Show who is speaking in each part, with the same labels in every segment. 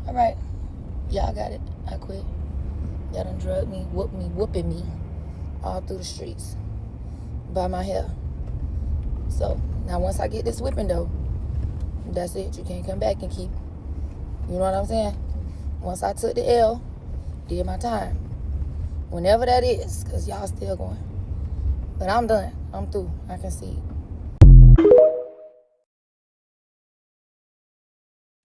Speaker 1: All right, y'all got it. I quit. Y'all done drugged me, whooping me all through the streets by my hair. So now once I get this whipping though, that's it. You can't come back and keep, you know what I'm saying? Once I took the L, did my time. Whenever that is, because y'all still going. But I'm done. I'm through. I can see.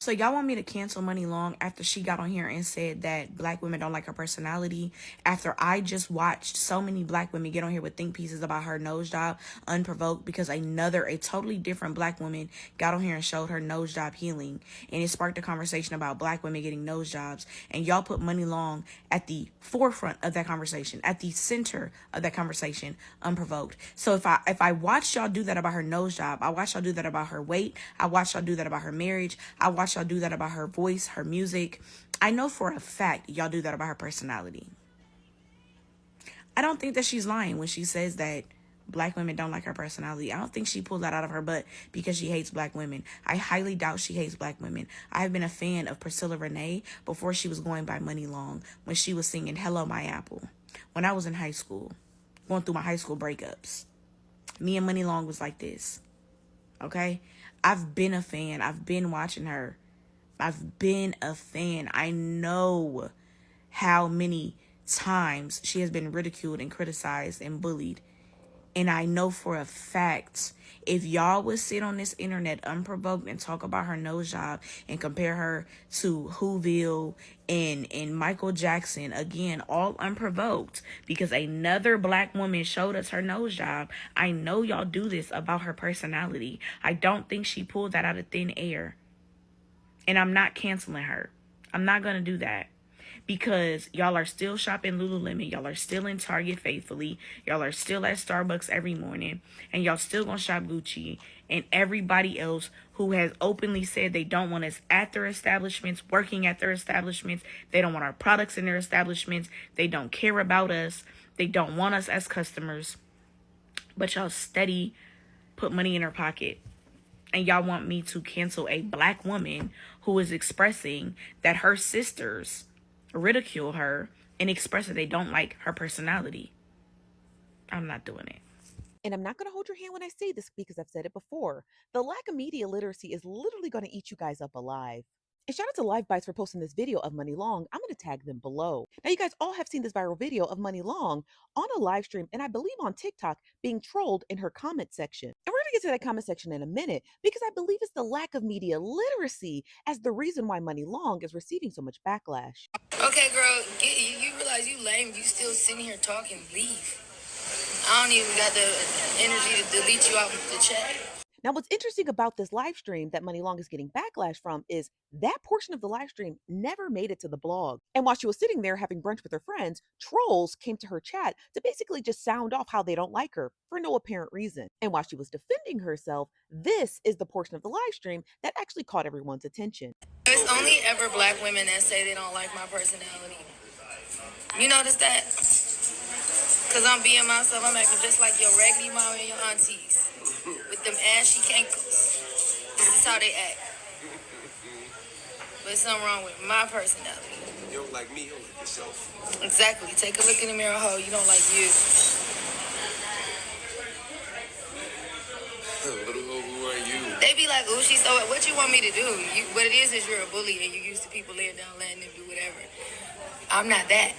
Speaker 2: So y'all want me to cancel Money Long after she got on here and said that black women don't like her personality? After I just watched so many black women get on here with think pieces about her nose job unprovoked because a totally different black woman got on here and showed her nose job healing, and it sparked a conversation about black women getting nose jobs, and y'all put Money Long at the forefront of that conversation, at the center of that conversation, unprovoked. So if I watched y'all do that about her nose job, I watched y'all do that about her weight, I watched y'all do that about her marriage, I watched y'all do that about her voice, her music, I know for a fact y'all do that about her personality. I don't think that she's lying when she says that black women don't like her personality. I don't think she pulled that out of her butt because she hates black women. I highly doubt she hates black women. I've been a fan of Priscilla Renee before she was going by Money Long, when she was singing Hello My Apple. When I was in high school, going through my high school breakups, me and Money Long was like this. Okay? I've been a fan. I've been watching her. I've been a fan. I know how many times she has been ridiculed and criticized and bullied. And I know for a fact, if y'all would sit on this internet unprovoked and talk about her nose job and compare her to Whoville and Michael Jackson, again, all unprovoked, because another black woman showed us her nose job, I know y'all do this about her personality. I don't think she pulled that out of thin air. And I'm not canceling her. I'm not going to do that. Because y'all are still shopping Lululemon. Y'all are still in Target faithfully. Y'all are still at Starbucks every morning. And y'all still gonna shop Gucci. And everybody else who has openly said they don't want us at their establishments, working at their establishments. They don't want our products in their establishments. They don't care about us. They don't want us as customers. But y'all steady put money in her pocket. And y'all want me to cancel a black woman who is expressing that her sisters ridicule her and express that they don't like her personality. I'm not doing it.
Speaker 3: And I'm not going to hold your hand when I say this because I've said it before. The lack of media literacy is literally going to eat you guys up alive. And shout out to Live Bites for posting this video of Money Long. I'm going to tag them below. Now, you guys all have seen this viral video of Money Long on a live stream, and I believe on TikTok, being trolled in her comment section. And we're going to get to that comment section in a minute because I believe it's the lack of media literacy as the reason why Money Long is receiving so much backlash.
Speaker 1: Okay, girl, you realize you lame. You still sitting here talking. Leave. I don't even got the energy to delete you off the chat.
Speaker 3: Now, what's interesting about this live stream that Money Long is getting backlash from is that portion of the live stream never made it to the blog. And while she was sitting there having brunch with her friends, trolls came to her chat to basically just sound off how they don't like her for no apparent reason. And while she was defending herself, this is the portion of the live stream that actually caught everyone's attention.
Speaker 1: There's only ever black women that say they don't like my personality. You notice that? Because I'm being myself. I'm acting just like your raggedy mom and your aunties. With them ashy cankles. This is how they act. But there's something wrong with my personality.
Speaker 4: You don't like me, you don't like yourself.
Speaker 1: Exactly. Take a look in the mirror, ho. You don't like you.
Speaker 4: Little hoe, who are you?
Speaker 1: They be like, "Ooh, she's so." What you want me to do? What it is you're a bully and you used to people laying down, letting them do whatever. I'm not that.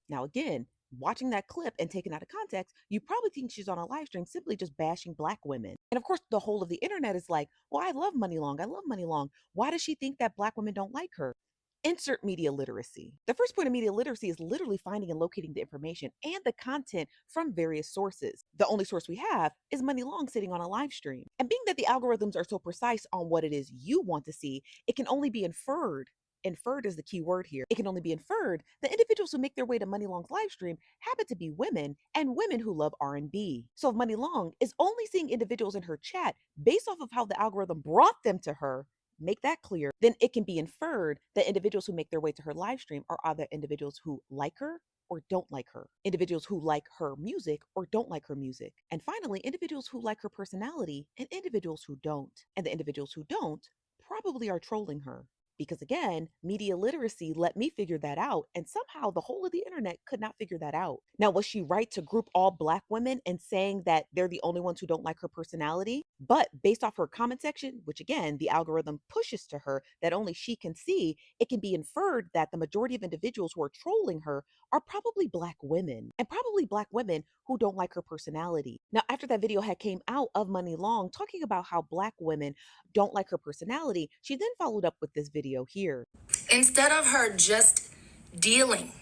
Speaker 3: Now, again, watching that clip and taken out of context, you probably think she's on a live stream simply just bashing black women. And of course, the whole of the internet is like, well, I love Money Long. I love Money Long. Why does she think that black women don't like her? Insert media literacy. The first point of media literacy is literally finding and locating the information and the content from various sources. The only source we have is Money Long sitting on a live stream. And being that the algorithms are so precise on what it is you want to see, it can only be inferred. Inferred is the key word here. It can only be inferred that individuals who make their way to Money Long's live stream happen to be women and women who love R&B. So if Money Long is only seeing individuals in her chat based off of how the algorithm brought them to her, make that clear, then it can be inferred that individuals who make their way to her live stream are either individuals who like her or don't like her, individuals who like her music or don't like her music, and finally, individuals who like her personality and individuals who don't. And the individuals who don't probably are trolling her. Because again, media literacy let me figure that out, and somehow the whole of the internet could not figure that out. Now, was she right to group all Black women and saying that they're the only ones who don't like her personality? But based off her comment section, which again, the algorithm pushes to her that only she can see, it can be inferred that the majority of individuals who are trolling her are probably Black women, and probably Black women who don't like her personality. Now, after that video had came out of Money Long talking about how Black women don't like her personality, she then followed up with this video here.
Speaker 1: Instead of her just dealing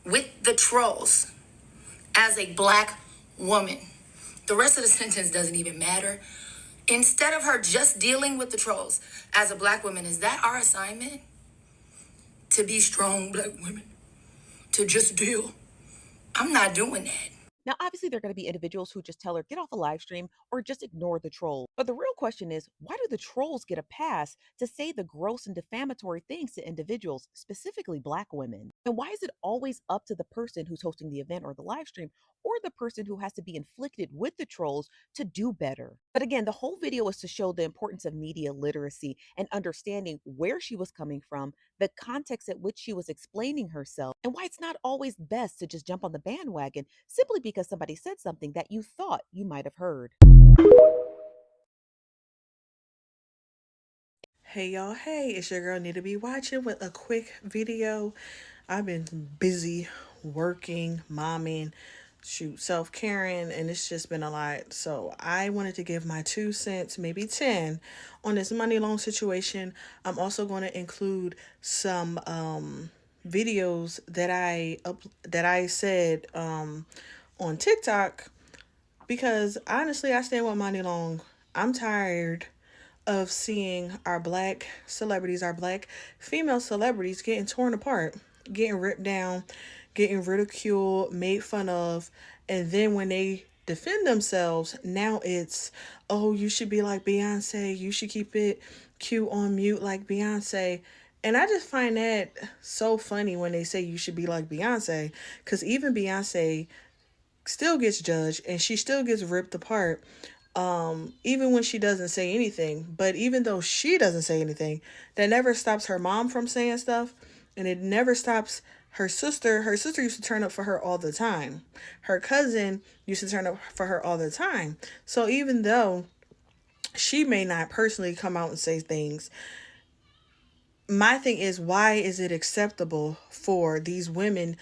Speaker 1: with the trolls as a Black woman, the rest of the sentence doesn't even matter. Instead of her just dealing with the trolls as a Black woman, is that our assignment? To be strong Black women? To just deal? I'm not doing that.
Speaker 3: Now, obviously, there are going to be individuals who just tell her, get off a live stream or just ignore the troll. But the real question is, why do the trolls get a pass to say the gross and defamatory things to individuals, specifically Black women? And why is it always up to the person who's hosting the event or the live stream, or the person who has to be inflicted with the trolls to do better? But again, the whole video is to show the importance of media literacy and understanding where she was coming from, the context at which she was explaining herself, and why it's not always best to just jump on the bandwagon simply because somebody said something that you thought you might have heard.
Speaker 5: Hey y'all, hey, it's your girl Need to Be Watching with a quick video. I've been busy working, momming, self-caring, and it's just been a lot. So I wanted to give my 2 cents, maybe 10, on this money loan situation. I'm also going to include some videos that I said on TikTok, because honestly, I stand with money long. I'm tired of seeing our Black celebrities, our Black female celebrities getting torn apart, getting ripped down, getting ridiculed, made fun of. And then when they defend themselves, now it's, oh, you should be like Beyonce. You should keep it cute on mute like Beyonce. And I just find that so funny when they say you should be like Beyonce, because even Beyonce still gets judged and she still gets ripped apart, even when she doesn't say anything. But even though she doesn't say anything, that never stops her mom from saying stuff, and it never stops her sister. Her sister used to turn up for her all the time. Her cousin used to turn up for her all the time. So even though she may not personally come out and say things, my thing is, why is it acceptable for these women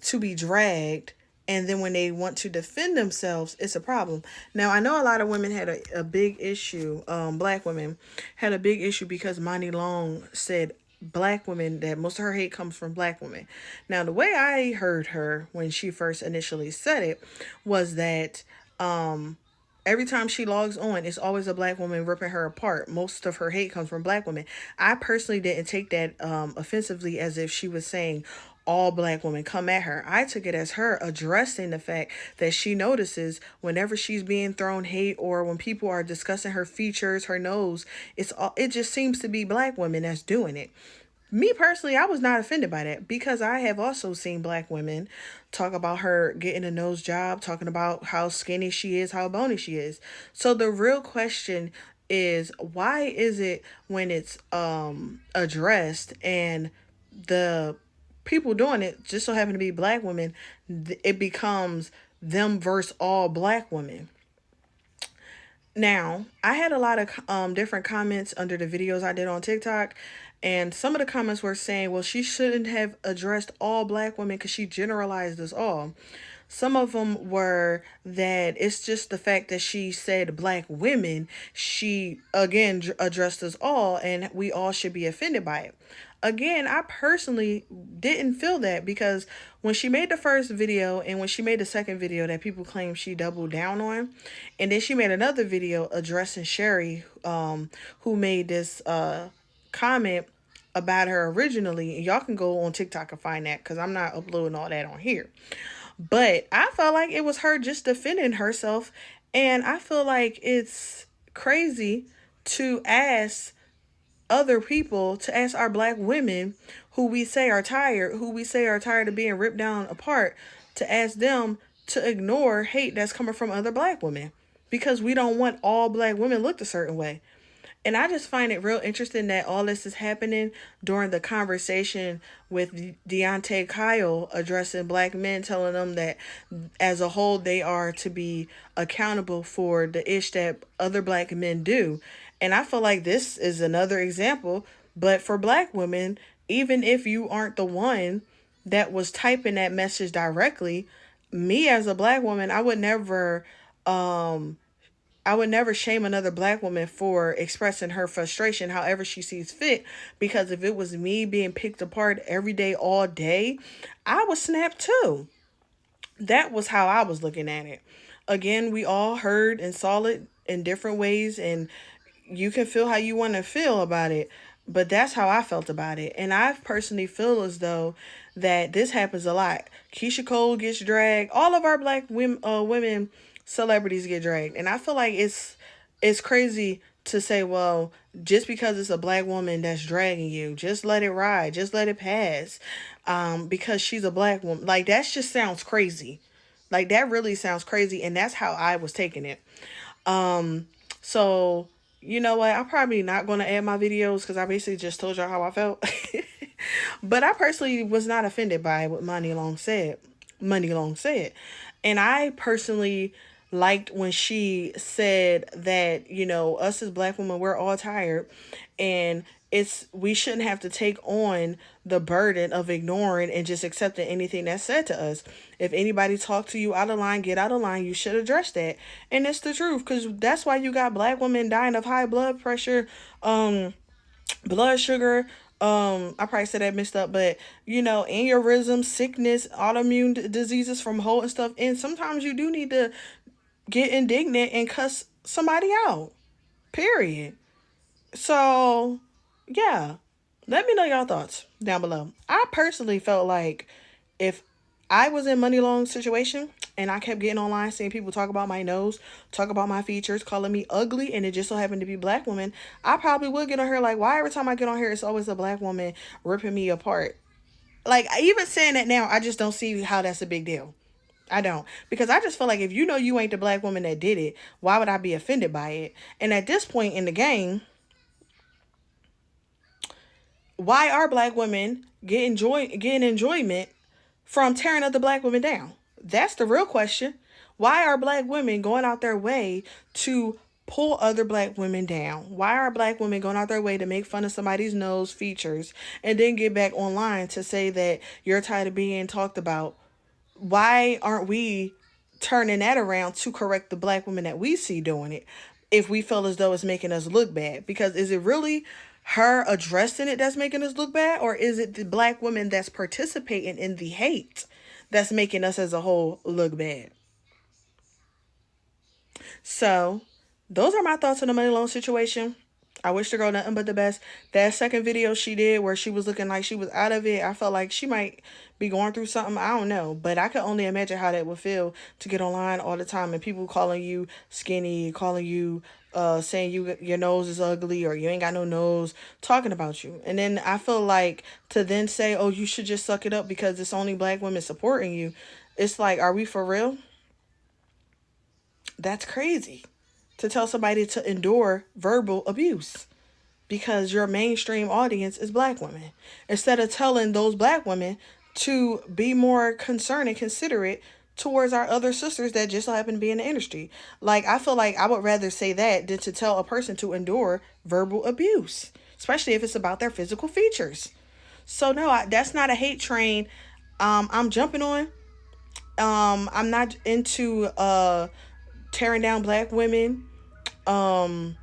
Speaker 5: to be dragged, and then when they want to defend themselves, it's a problem? Now, I know a lot of women had a big issue, Black women had a big issue because Monty Long said Black women, that most of her hate comes from Black women. Now, the way I heard her when she first initially said it was that every time she logs on, it's always a Black woman ripping her apart. Most of her hate comes from Black women. I personally didn't take that offensively, as if she was saying all Black women come at her. I took it as her addressing the fact that she notices whenever she's being thrown hate, or when people are discussing her features, her nose, it just seems to be Black women that's doing it. Me personally, I was not offended by that, because I have also seen Black women talk about her getting a nose job, talking about how skinny she is, how bony she is. So the real question is, why is it when it's addressed and the people doing it just so happen to be Black women, it becomes them versus all Black women? Now, I had a lot of different comments under the videos I did on TikTok, and some of the comments were saying, well, she shouldn't have addressed all Black women because she generalized us all. Some of them were that it's just the fact that she said Black women, she again addressed us all, and we all should be offended by it. Again, I personally didn't feel that, because when she made the first video and when she made the second video that people claim she doubled down on, and then she made another video addressing Sherry, who made this comment about her originally. Y'all can go on TikTok and find that, because I'm not uploading all that on here. But I felt like it was her just defending herself, and I feel like it's crazy to ask other people, to ask our Black women who we say are tired, of being ripped down apart, to ask them to ignore hate that's coming from other Black women, because we don't want all Black women looked a certain way. And I just find it real interesting that all this is happening during the conversation with Deontay Kyle addressing black men, telling them that as a whole they are to be accountable for the ish that other black men do. And I feel like this is another example, but for black women, even if you aren't the one that was typing that message directly, me as a black woman, I would never shame another black woman for expressing her frustration however she sees fit, because if it was me being picked apart every day, all day, I would snap too. That was how I was looking at it. Again, we all heard and saw it in different ways, and you can feel how you want to feel about it, but that's how I felt about it. And I personally feel as though that this happens a lot. Keisha Cole gets dragged. All of our black women celebrities get dragged, and I feel like it's crazy to say, well, just because it's a black woman that's dragging you, just let it ride, just let it pass, because she's a black woman. Like, that just sounds crazy. Like, that really sounds crazy, and that's how I was taking it. So, you know what? I'm probably not going to add my videos because I basically just told y'all how I felt. But I personally was not offended by what Money Long said. Money Long said. And I personally liked when she said that, us as black women, we're all tired, and we shouldn't have to take on the burden of ignoring and just accepting anything that's said to us. If anybody talk to you out of line, get out of line. You should address that. And it's the truth, because that's why you got black women dying of high blood pressure, blood sugar, I probably said that messed up, but aneurysm, sickness, autoimmune diseases from hold and stuff. And sometimes you do need to get indignant and cuss somebody out. Period. So, yeah. Let me know y'all thoughts down below. I personally felt like if I was in Money Long's situation and I kept getting online seeing people talk about my nose, talk about my features, calling me ugly, and it just so happened to be black women, I probably would get on her like, why every time I get on here it's always a black woman ripping me apart? Like, even saying that now, I just don't see how that's a big deal. I don't. Because I just feel like if you ain't the black woman that did it, why would I be offended by it? And at this point in the game, why are black women getting enjoyment from tearing other black women down? That's the real question. Why are black women going out their way to pull other black women down? Why are black women going out their way to make fun of somebody's nose features and then get back online to say that you're tired of being talked about? Why aren't we turning that around to correct the black women that we see doing it if we feel as though it's making us look bad? Because is it really her addressing it that's making us look bad, or is it the black women that's participating in the hate that's making us as a whole look bad? So those are my thoughts on the Money Loan situation. I wish the girl nothing but the best. That second video she did where she was looking like she was out of it, I felt like she might be going through something. I don't know. But I could only imagine how that would feel to get online all the time and people calling you skinny, calling you, saying your nose is ugly or you ain't got no nose, talking about you. And then I feel like to then say, oh, you should just suck it up because it's only black women supporting you. It's like, are we for real? That's crazy. To tell somebody to endure verbal abuse because your mainstream audience is black women, instead of telling those black women to be more concerned and considerate towards our other sisters that just so happen to be in the industry. Like, I feel like I would rather say that than to tell a person to endure verbal abuse, especially if it's about their physical features. So no, that's not a hate train I'm jumping on. I'm not into tearing down black women. I'm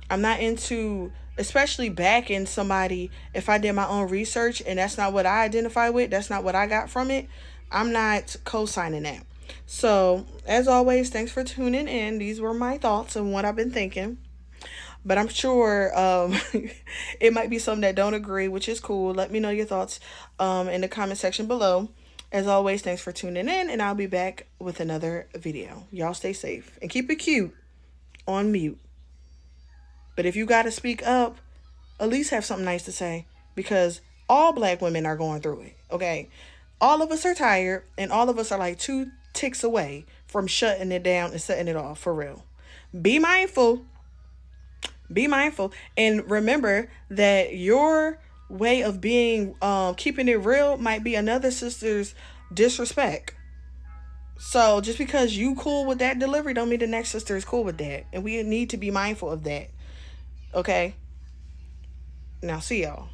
Speaker 5: not into especially backing somebody if I did my own research and that's not what I identify with, that's not what I got from it. I'm not co-signing that. So as always, thanks for tuning in. These were my thoughts and what I've been thinking, but I'm sure it might be some that don't agree, which is cool. Let me know your thoughts in the comment section below. As always, thanks for tuning in, and I'll be back with another video. Y'all stay safe and keep it cute on mute. But if you got to speak up, at least have something nice to say, because all black women are going through it, okay? All of us are tired, and all of us are like 2 ticks away from shutting it down and setting it off for real. Be mindful. Be mindful and remember that your way of being keeping it real might be another sister's disrespect. So just because you cool with that delivery don't mean the next sister is cool with that. And we need to be mindful of that. Okay? Now see y'all.